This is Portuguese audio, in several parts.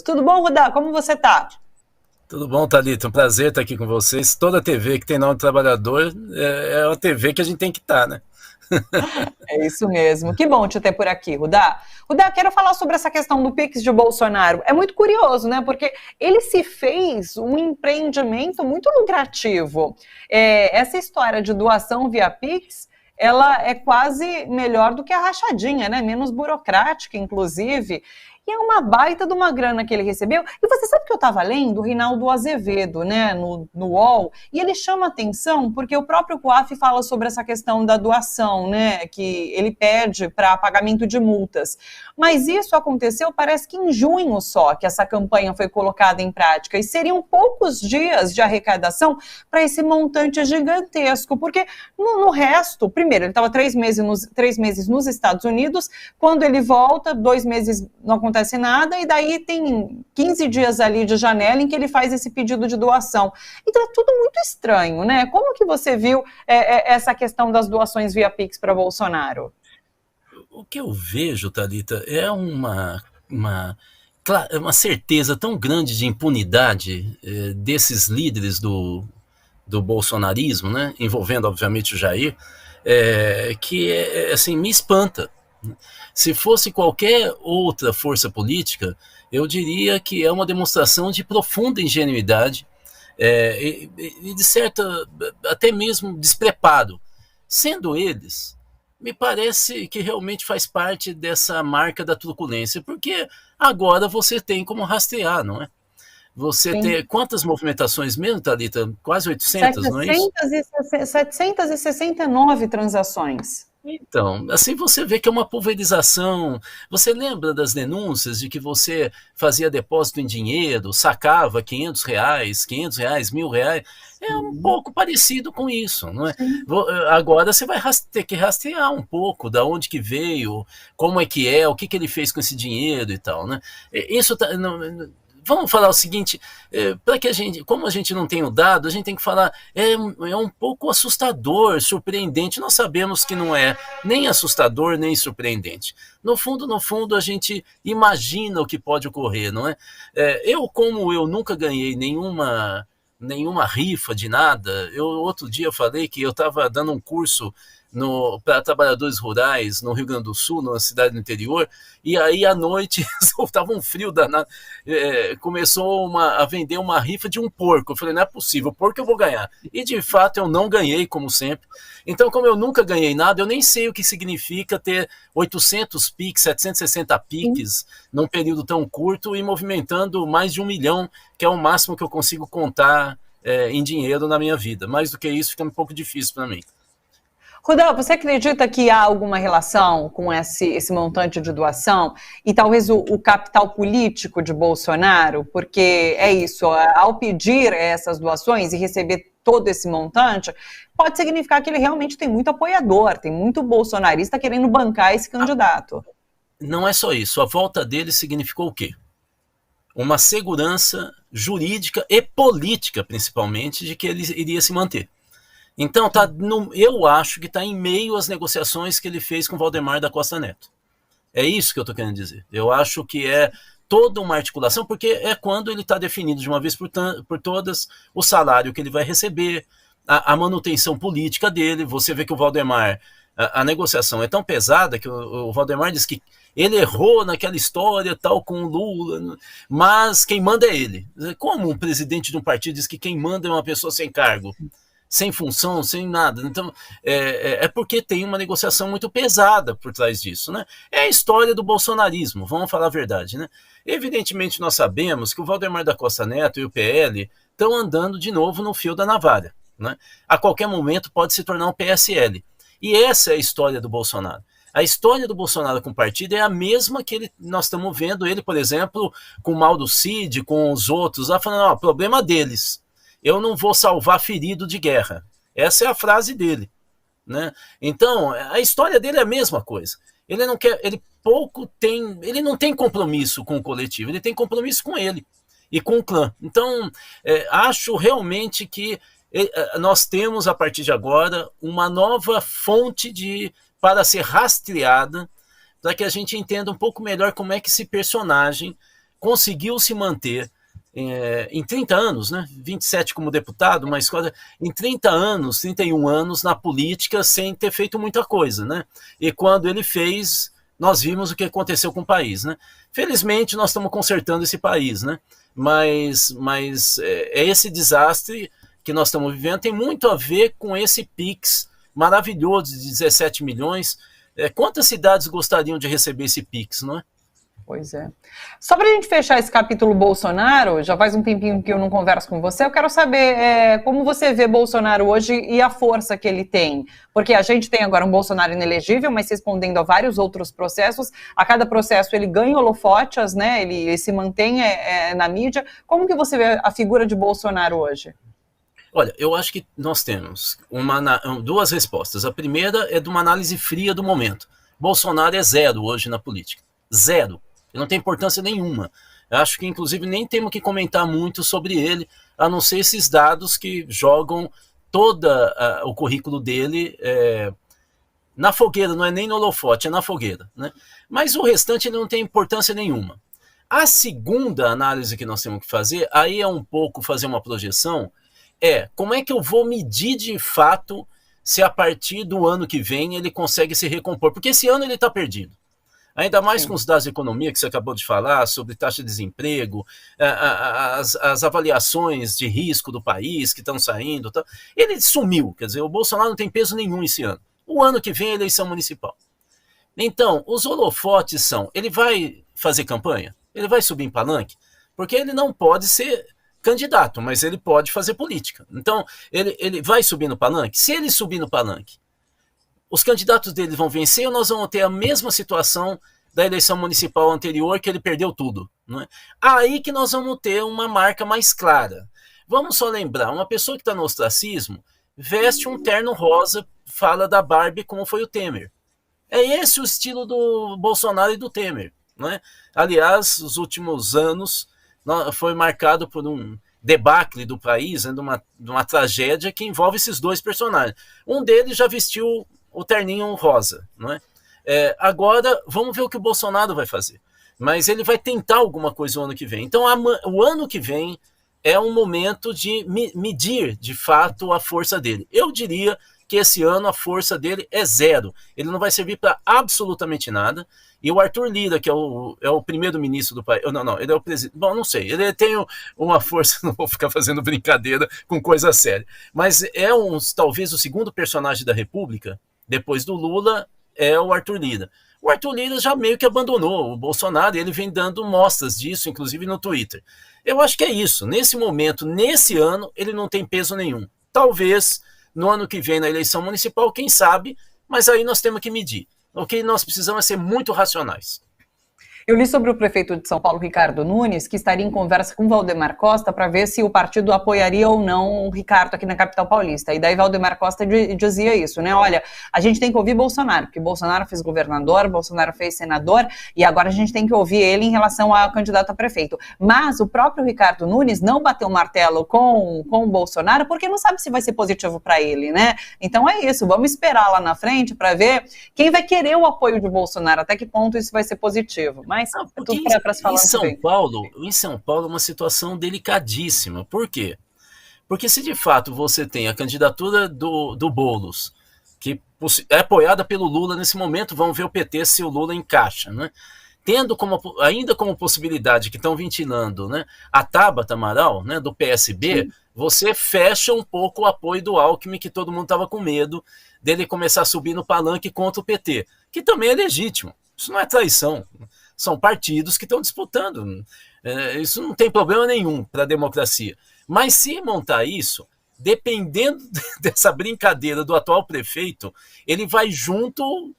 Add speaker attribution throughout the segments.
Speaker 1: Tudo bom, Rudá? Como você tá?
Speaker 2: Tudo bom, Thalita? Um prazer estar aqui com vocês. Toda TV que tem nome de trabalhador é uma TV que a gente tem que estar, né?
Speaker 1: É isso mesmo. Que bom te ter por aqui, Rudá. Rudá, quero falar sobre essa questão do Pix de Bolsonaro. É muito curioso, né? Porque ele se fez um empreendimento muito lucrativo. Essa história de doação via Pix, ela é quase melhor do que a rachadinha, né? Menos burocrática, inclusive. E é uma baita de uma grana que ele recebeu. E você sabe que eu estava lendo o Rinaldo Azevedo, né, no UOL, e ele chama atenção porque o próprio COAF fala sobre essa questão da doação, né, que ele pede para pagamento de multas. Mas isso aconteceu, parece que em junho só, que essa campanha foi colocada em prática, e seriam poucos dias de arrecadação para esse montante gigantesco, porque no resto, primeiro, ele estava 3 meses nos Estados Unidos, quando ele volta, 2 meses não acontece nada, e daí tem 15 dias ali de janela em que ele faz esse pedido de doação. Então é tudo muito estranho, né? Como que você viu essa questão das doações via Pix para Bolsonaro?
Speaker 2: O que eu vejo, Thalita, é uma certeza tão grande de impunidade desses líderes do bolsonarismo, né? Envolvendo, obviamente, o Jair, que assim, me espanta. Se fosse qualquer outra força política, eu diria que é uma demonstração de profunda ingenuidade e de certa, até mesmo despreparo. Sendo eles, me parece que realmente faz parte dessa marca da truculência, porque agora você tem como rastrear, não é? Você
Speaker 1: Sim.
Speaker 2: tem quantas movimentações mesmo, Thalita? Quase 800, não é isso?
Speaker 1: 769 transações.
Speaker 2: Então, assim você vê que é uma pulverização. Você lembra das denúncias de que você fazia depósito em dinheiro, sacava R$ 500, R$ 1.000? É um
Speaker 1: Sim,
Speaker 2: pouco parecido com isso, não é?
Speaker 1: sim.
Speaker 2: Agora você vai ter que rastrear um pouco da onde que veio, como é, o que que ele fez com esse dinheiro e tal, né? Isso vamos falar o seguinte, para que como a gente não tem o dado, a gente tem que falar, é um pouco assustador, surpreendente. Nós sabemos que não é nem assustador, nem surpreendente. No fundo, a gente imagina o que pode ocorrer, não é? Como eu nunca ganhei nenhuma rifa de nada, outro dia falei que eu estava dando um curso para trabalhadores rurais no Rio Grande do Sul, numa cidade do interior, e aí à noite soltava um frio danado, começou a vender uma rifa de um porco. Eu falei, não é possível, porco eu vou ganhar. E de fato eu não ganhei, como sempre. Então, como eu nunca ganhei nada, eu nem sei o que significa ter 800 PIX, 760
Speaker 1: Sim.
Speaker 2: PIX num período tão curto e movimentando mais de 1 milhão, que é o máximo que eu consigo contar em dinheiro na minha vida. Mais do que isso fica um pouco difícil para mim.
Speaker 1: Rodel, você acredita que há alguma relação com esse montante de doação e talvez o capital político de Bolsonaro? Porque é isso, ao pedir essas doações e receber todo esse montante, pode significar que ele realmente tem muito apoiador, tem muito bolsonarista querendo bancar esse candidato.
Speaker 2: Não é só isso. A volta dele significou o quê? Uma segurança jurídica e política, principalmente, de que ele iria se manter. Então, eu acho que está em meio às negociações que ele fez com Valdemar da Costa Neto. É isso que eu estou querendo dizer. Eu acho que é toda uma articulação, porque é quando ele está definido de uma vez por todas o salário que ele vai receber, a manutenção política dele. Você vê que o Valdemar, a negociação é tão pesada que o Valdemar diz que ele errou naquela história tal com o Lula, mas quem manda é ele. Como um presidente de um partido diz que quem manda é uma pessoa sem cargo, sem função, sem nada? Então, porque tem uma negociação muito pesada por trás disso, né? É a história do bolsonarismo, vamos falar a verdade, né? Evidentemente, nós sabemos que o Valdemar da Costa Neto e o PL estão andando de novo no fio da navalha, né? A qualquer momento pode se tornar um PSL. E essa é a história do Bolsonaro. A história do Bolsonaro com o partido é a mesma que nós estamos vendo ele, por exemplo, com o Mauro Cid, com os outros, lá falando, ó, problema deles. Eu não vou salvar ferido de guerra. Essa é a frase dele, né? Então, a história dele é a mesma coisa. Ele não quer, ele não tem compromisso com o coletivo, ele tem compromisso com ele e com o clã. Então, acho realmente que nós temos, a partir de agora, uma nova fonte para ser rastreada, para que a gente entenda um pouco melhor como é que esse personagem conseguiu se manter em 30 anos, né? 27 como deputado, mas em 30 anos, 31 anos na política sem ter feito muita coisa, né? E quando ele fez, nós vimos o que aconteceu com o país, né? Felizmente nós estamos consertando esse país, né? Mas esse desastre que nós estamos vivendo tem muito a ver com esse Pix maravilhoso de 17 milhões. Quantas cidades gostariam de receber esse Pix, não é?
Speaker 1: Pois é. Só para a gente fechar esse capítulo Bolsonaro, já faz um tempinho que eu não converso com você, eu quero saber como você vê Bolsonaro hoje e a força que ele tem. Porque a gente tem agora um Bolsonaro inelegível, mas respondendo a vários outros processos. A cada processo ele ganha holofotes, né? Ele se mantém na mídia. Como que você vê a figura de Bolsonaro hoje?
Speaker 2: Olha, eu acho que nós temos duas respostas. A primeira é de uma análise fria do momento. Bolsonaro é zero hoje na política. Zero. Ele não tem importância nenhuma. Eu acho que, inclusive, nem temos que comentar muito sobre ele, a não ser esses dados que jogam todo o currículo dele na fogueira, não é nem no holofote, é na fogueira, né? Mas o restante ele não tem importância nenhuma. A segunda análise que nós temos que fazer, aí é um pouco fazer uma projeção, como é que eu vou medir de fato se a partir do ano que vem ele consegue se recompor, porque esse ano ele está perdido. Ainda mais com os dados de economia que você acabou de falar, sobre taxa de desemprego, as avaliações de risco do país que estão saindo. Tá? Ele sumiu, quer dizer, o Bolsonaro não tem peso nenhum esse ano. O ano que vem é eleição municipal. Então, os holofotes ele vai fazer campanha? Ele vai subir em palanque? Porque ele não pode ser candidato, mas ele pode fazer política. Então, ele vai subir no palanque? Se ele subir no palanque, os candidatos dele vão vencer ou nós vamos ter a mesma situação da eleição municipal anterior, que ele perdeu tudo? Não é? Aí que nós vamos ter uma marca mais clara. Vamos só lembrar, uma pessoa que está no ostracismo veste um terno rosa, fala da Barbie como foi o Temer. É esse o estilo do Bolsonaro e do Temer. Não é? Aliás, os últimos anos foi marcado por um debacle do país, né, de uma tragédia que envolve esses dois personagens. Um deles já vestiu o terninho rosa, não é? Agora, vamos ver o que o Bolsonaro vai fazer. Mas ele vai tentar alguma coisa o ano que vem. Então, o ano que vem é um momento de medir, de fato, a força dele. Eu diria que esse ano a força dele é zero. Ele não vai servir para absolutamente nada. E o Arthur Lira, que é o primeiro-ministro do país... Não, ele é o presidente... Bom, não sei. Ele tem uma força... Não vou ficar fazendo brincadeira com coisa séria. Mas talvez o segundo personagem da República, depois do Lula, é o Arthur Lira. O Arthur Lira já meio que abandonou o Bolsonaro, e ele vem dando mostras disso, inclusive no Twitter. Eu acho que é isso. Nesse momento, nesse ano, ele não tem peso nenhum. Talvez no ano que vem, na eleição municipal, quem sabe, mas aí nós temos que medir. O que nós precisamos é ser muito racionais.
Speaker 1: Eu li sobre o prefeito de São Paulo, Ricardo Nunes, que estaria em conversa com Valdemar Costa para ver se o partido apoiaria ou não o Ricardo aqui na capital paulista. E daí Valdemar Costa dizia isso, né? Olha, a gente tem que ouvir Bolsonaro, porque Bolsonaro fez governador, Bolsonaro fez senador, e agora a gente tem que ouvir ele em relação ao candidato a prefeito. Mas o próprio Ricardo Nunes não bateu o martelo com o Bolsonaro, porque não sabe se vai ser positivo para ele, né? Então é isso, vamos esperar lá na frente para ver quem vai querer o apoio de Bolsonaro, até que ponto isso vai ser positivo. Mas é tudo para se falar
Speaker 2: em São Paulo é uma situação delicadíssima. Por quê? Porque se de fato você tem a candidatura do Boulos, que é apoiada pelo Lula nesse momento, vamos ver o PT se o Lula encaixa, né? Tendo ainda como possibilidade que estão ventilando, né, a Tabata Amaral, né, do PSB, sim, você fecha um pouco o apoio do Alckmin, que todo mundo estava com medo dele começar a subir no palanque contra o PT, que também é legítimo. Isso não é traição. São partidos que estão disputando. Isso não tem problema nenhum para a democracia. Mas se montar isso, dependendo dessa brincadeira do atual prefeito, ele vai junto,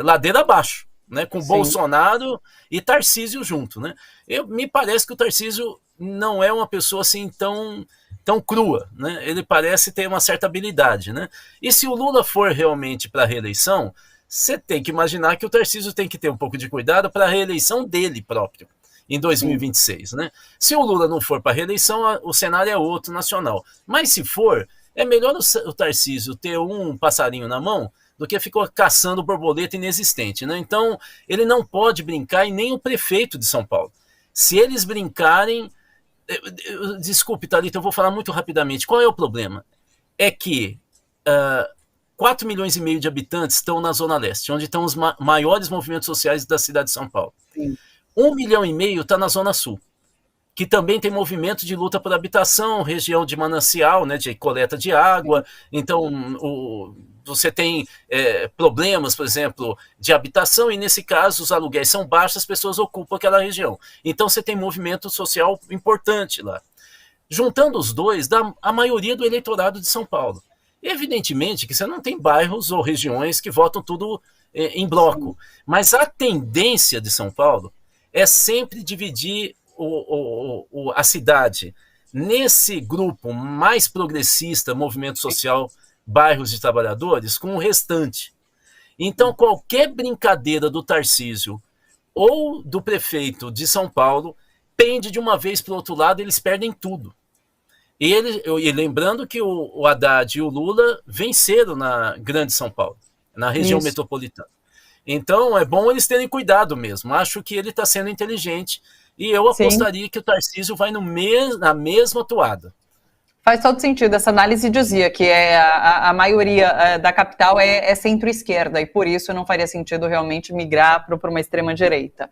Speaker 2: ladeira abaixo, né, com sim, Bolsonaro e Tarcísio junto. Né? Me parece que o Tarcísio não é uma pessoa assim tão crua. Né? Ele parece ter uma certa habilidade. Né? E se o Lula for realmente para a reeleição, você tem que imaginar que o Tarcísio tem que ter um pouco de cuidado para a reeleição dele próprio, em 2026. Né? Se o Lula não for para a reeleição, o cenário é outro, nacional. Mas se for, é melhor o Tarcísio ter um passarinho na mão do que ficou caçando borboleta inexistente, né? Então, ele não pode brincar, e nem o prefeito de São Paulo. Se eles brincarem... Desculpe, Thalita, eu vou falar muito rapidamente. Qual é o problema? É que 4,5 milhões de habitantes estão na Zona Leste, onde estão os maiores movimentos sociais da cidade de São Paulo. Sim. 1,5 milhão está na Zona Sul, que também tem movimento de luta por habitação, região de manancial, né, de coleta de água. Então, você tem problemas, por exemplo, de habitação, e nesse caso os aluguéis são baixos, as pessoas ocupam aquela região. Então, você tem movimento social importante lá. Juntando os dois, dá a maioria do eleitorado de São Paulo. Evidentemente que você não tem bairros ou regiões que votam tudo em bloco, mas a tendência de São Paulo é sempre dividir a cidade nesse grupo mais progressista, movimento social, bairros de trabalhadores, com o restante. Então, qualquer brincadeira do Tarcísio ou do prefeito de São Paulo pende de uma vez para o outro lado, eles perdem tudo. E lembrando que o Haddad e o Lula venceram na Grande São Paulo, na região metropolitana. Então, é bom eles terem cuidado mesmo. Acho que ele está sendo inteligente, e eu apostaria que o Tarcísio vai na mesma toada.
Speaker 1: Faz todo sentido. Essa análise dizia que a maioria da capital é centro-esquerda, e por isso não faria sentido realmente migrar para uma extrema-direita.